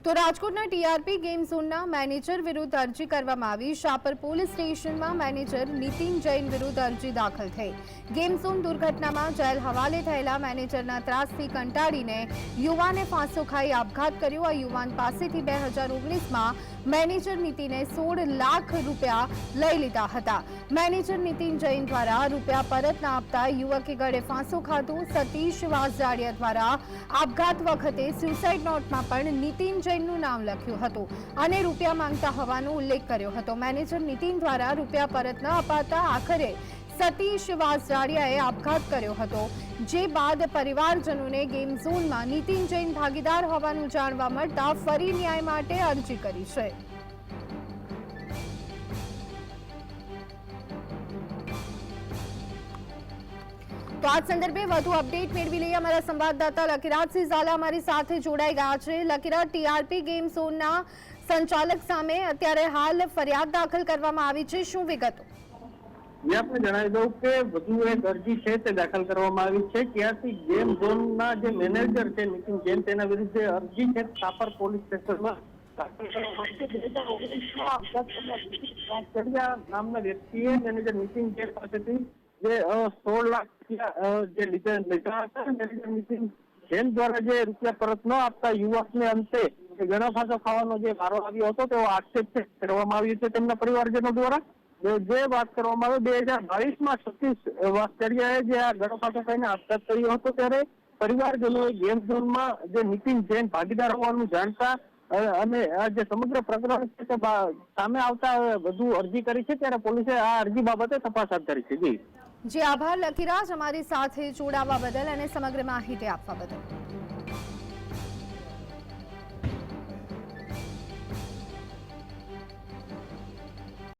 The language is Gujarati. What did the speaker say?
તો રાજકોટના ટીઆરપી ગેમ ઝોનના મેનેજર વિરુદ્ધ અરજી કરવામાં આવી। શાપર પોલીસ સ્ટેશનમાં મેનેજર નીતિન જૈન વિરુદ્ધ અરજી દાખલ થઈ। ગેમ ઝોન દુર્ઘટનામાં જેલ હવાલે થયેલા મેનેજરના ત્રાસથી કંટાળીને યુવાને ફાંસો ખાઈ આપઘાત કર્યો। આ યુવાન પાસેથી 2019માં મેનેજર નીતિને 16 લાખ રૂપિયા લઈ લીધા હતા। મેનેજર નીતિન જૈન દ્વારા રૂપિયા પરત ન આપતા યુવકે ગળે ફાંસો ખાધો। સતીશ વાસજાડિયા દ્વારા આપઘાત વખતે સ્યુસાઇડ નોટમાં પણ નીતિન જૈનનું નામ લખ્યું હતું અને રૂપિયા માંગતા હોવાનો ઉલ્લેખ કર્યો હતો। મેનેજર નીતિન દ્વારા રૂપિયા પરત ન અપાતા આખરે સતીશ વાસજાડિયાએ આપઘાત કર્યો હતો, જે બાદ પરિવારજનોને ગેમ ઝોનમાં નીતિન જૈન ભાગીદાર હોવાનું જાણવા મળતા ફરી ન્યાય માટે અરજી કરી છે। તો આ સંદર્ભે વધુ અપડેટ મેળવી લઈએ। અમારા સંવાદદાતા લકીરાજસિંહ ઝાલા અમારી સાથે જોડાઈ ગયા છે। લકીરાજ, ટીઆરપી ગેમ ઝોનના સંચાલક સામે અત્યારે હાલ ફરિયાદ દાખલ કરવામાં આવી છે, શું વિગતો? આપણે જણાવી દઉં કે વધુ એક અરજી છે તે દાખલ કરવામાં આવી છે। ત્યાંથી ગેમ ઝોનના જે મેનેજર છે નીતિન જૈન, તેના વિરુદ્ધ અરજી છે શાપર પોલીસ સ્ટેશનમાં નામના વ્યક્તિએ મેનેજર નીતિન જૈન પાસેથી જે 16 લાખ જે લીધા હતા, મેનેજર નીતિન જૈન દ્વારા જે રૂપિયા પરત ન આપતા યુવકને અંતે ગળો ફાંસો ખાવાનો જે વારો આવ્યો હતો તેવો આક્ષેપ કરવામાં આવ્યો છે તેમના પરિવારજનો દ્વારા। જે વાત કરવામાં આવે 2022માં સતીશ વાસજાડિયાએ જે આ ગળો ફાંસો ખાઈને આપઘાત કર્યો હતો, ત્યારે પરિવારજનોએ ગેમ ઝોનમાં જે નીતિન જૈન ભાગીદાર હોવાનું જાણતા અને આ જે સમગ્ર પ્રકરણ છે તે સામે આવતા વધુ અરજી કરી છે। ત્યારે પોલીસે આ અરજી બાબતે તપાસ હાથ ધરી છે। જી આભાર લકીરાજ, અમારી સાથે જોડાવા બદલ અને સમગ્ર માહિતી આપવા બદલ।